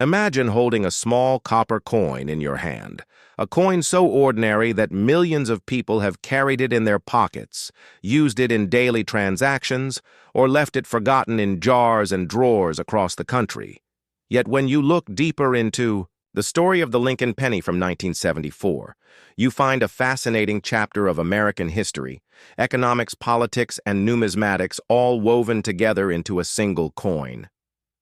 Imagine holding a small copper coin in your hand, a coin so ordinary that millions of people have carried it in their pockets, used it in daily transactions, or left it forgotten in jars and drawers across the country. Yet when you look deeper into the story of the Lincoln penny from 1974, you find a fascinating chapter of American history, economics, politics, and numismatics all woven together into a single coin.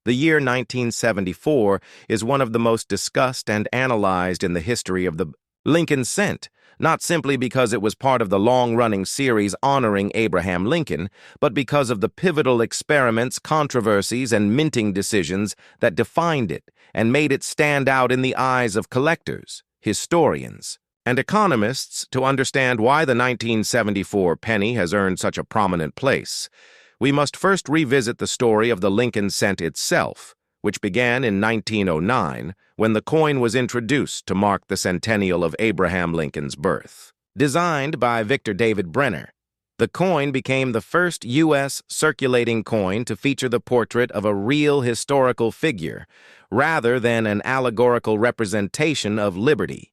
The year 1974 is one of the most discussed and analyzed in the history of the Lincoln cent, not simply because it was part of the long-running series honoring Abraham Lincoln, but because of the pivotal experiments, controversies, and minting decisions that defined it and made it stand out in the eyes of collectors, historians, and economists. To understand why the 1974 penny has earned such a prominent place, we must first revisit the story of the Lincoln cent itself, which began in 1909 when the coin was introduced to mark the centennial of Abraham Lincoln's birth. Designed by Victor David Brenner, the coin became the first U.S. circulating coin to feature the portrait of a real historical figure, rather than an allegorical representation of liberty.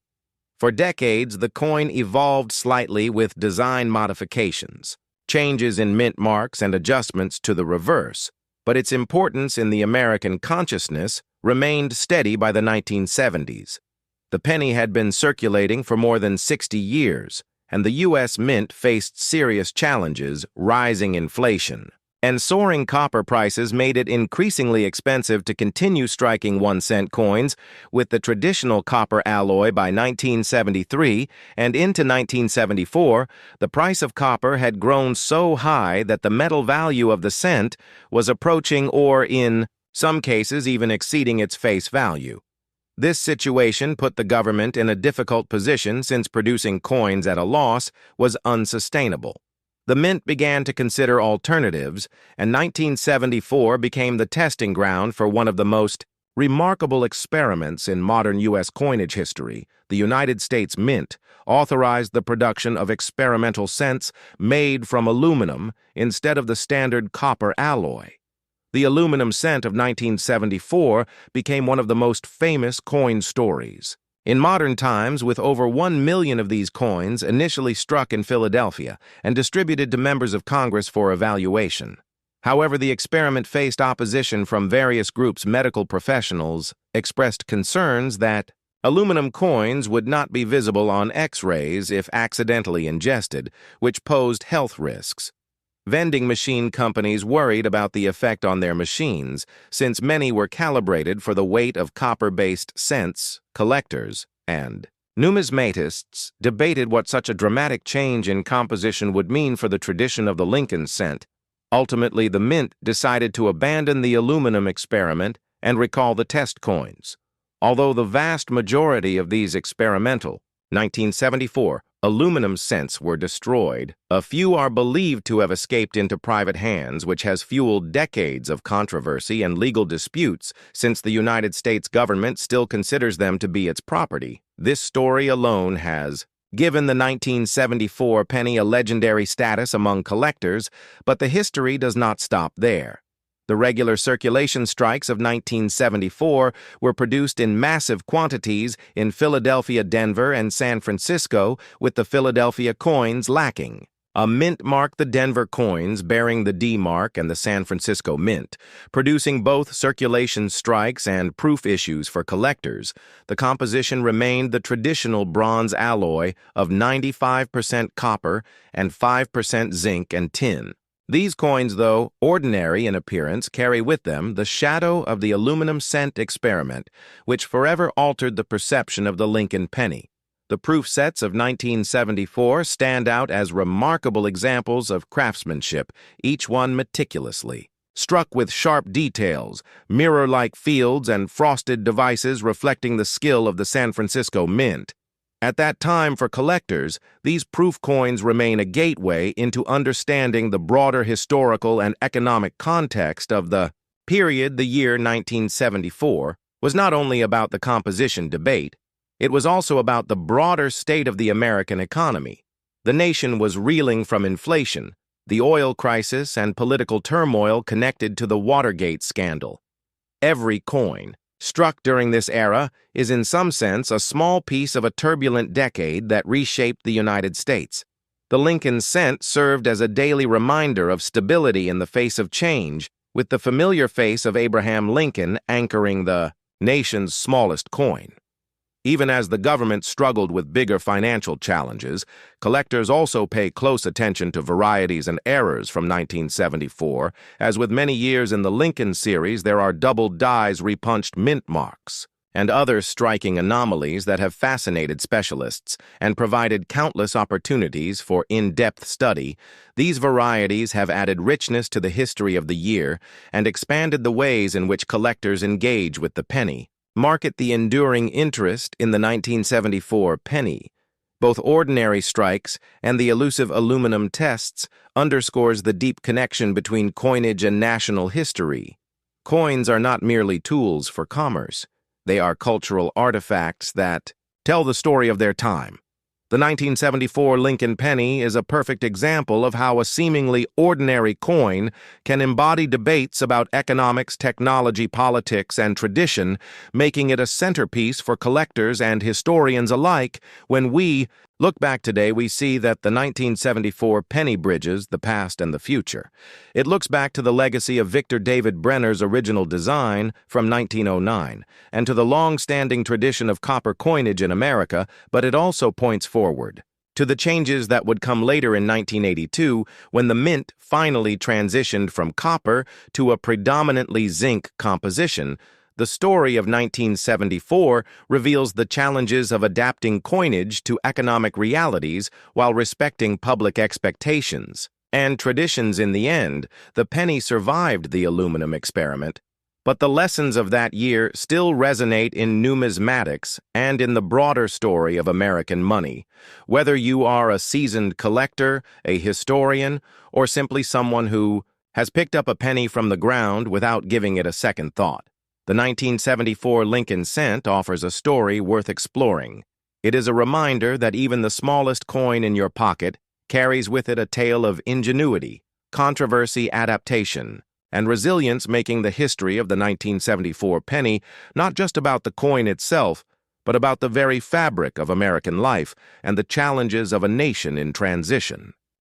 For decades, the coin evolved slightly with design modifications, changes in mint marks, and adjustments to the reverse, but its importance in the American consciousness remained steady by the 1970s. The penny had been circulating for more than 60 years, and the U.S. Mint faced serious challenges: rising inflation and soaring copper prices made it increasingly expensive to continue striking 1-cent coins with the traditional copper alloy. By 1973 and into 1974, the price of copper had grown so high that the metal value of the cent was approaching, or in some cases even exceeding, its face value. This situation put the government in a difficult position, since producing coins at a loss was unsustainable. The Mint began to consider alternatives, and 1974 became the testing ground for one of the most remarkable experiments in modern U.S. coinage history. The United States Mint authorized the production of experimental cents made from aluminum instead of the standard copper alloy. The aluminum cent of 1974 became one of the most famous coin stories. In modern times, with over 1 million of these coins initially struck in Philadelphia and distributed to members of Congress for evaluation. However, the experiment faced opposition from various groups. Medical professionals expressed concerns that aluminum coins would not be visible on X-rays if accidentally ingested, which posed health risks. Vending machine companies worried about the effect on their machines, since many were calibrated for the weight of copper-based cents. Collectors and numismatists debated what such a dramatic change in composition would mean for the tradition of the Lincoln cent. Ultimately, the Mint decided to abandon the aluminum experiment and recall the test coins. Although the vast majority of these experimental 1974 aluminum cents were destroyed, a few are believed to have escaped into private hands, which has fueled decades of controversy and legal disputes, since the United States government still considers them to be its property. This story alone has given the 1974 penny a legendary status among collectors, but the history does not stop there. The regular circulation strikes of 1974 were produced in massive quantities in Philadelphia, Denver, and San Francisco, with the Philadelphia coins lacking. A mint marked the Denver coins, bearing the D mark, and the San Francisco mint, producing both circulation strikes and proof issues for collectors. The composition remained the traditional bronze alloy of 95% copper and 5% zinc and tin. These coins, though ordinary in appearance, carry with them the shadow of the aluminum cent experiment, which forever altered the perception of the Lincoln penny. The proof sets of 1974 stand out as remarkable examples of craftsmanship, each one meticulously struck with sharp details, mirror-like fields, and frosted devices reflecting the skill of the San Francisco Mint. At that time, for collectors, these proof coins remain a gateway into understanding the broader historical and economic context of the period. The year 1974 was not only about the composition debate, it was also about the broader state of the American economy. The nation was reeling from inflation, the oil crisis, and political turmoil connected to the Watergate scandal. Every coin, struck during this era is in some sense a small piece of a turbulent decade that reshaped the United States. The Lincoln cent served as a daily reminder of stability in the face of change, with the familiar face of Abraham Lincoln anchoring the nation's smallest coin. Even as the government struggled with bigger financial challenges, collectors also pay close attention to varieties and errors from 1974, as with many years in the Lincoln series there are double dies repunched mint marks, and other striking anomalies that have fascinated specialists and provided countless opportunities for in-depth study. These varieties have added richness to the history of the year and expanded the ways in which collectors engage with the penny. Market the enduring interest in the 1974 penny. Both ordinary strikes and the elusive aluminum tests underscores the deep connection between coinage and national history. Coins are not merely tools for commerce. They are cultural artifacts that tell the story of their time. The 1974 Lincoln penny is a perfect example of how a seemingly ordinary coin can embody debates about economics, technology, politics, and tradition, making it a centerpiece for collectors and historians alike. When we look back today, we see that the 1974 penny bridges the past and the future. It looks back to the legacy of Victor David Brenner's original design from 1909 and to the long-standing tradition of copper coinage in America, but it also points forward to the changes that would come later in 1982 when the mint finally transitioned from copper to a predominantly zinc composition. The story of 1974 reveals the challenges of adapting coinage to economic realities while respecting public expectations and traditions. In the end, the penny survived the aluminum experiment, but the lessons of that year still resonate in numismatics and in the broader story of American money. Whether you are a seasoned collector, a historian, or simply someone who has picked up a penny from the ground without giving it a second thought, the 1974 Lincoln cent offers a story worth exploring. It is a reminder that even the smallest coin in your pocket carries with it a tale of ingenuity, controversy, adaptation, and resilience, making the history of the 1974 penny not just about the coin itself, but about the very fabric of American life and the challenges of a nation in transition.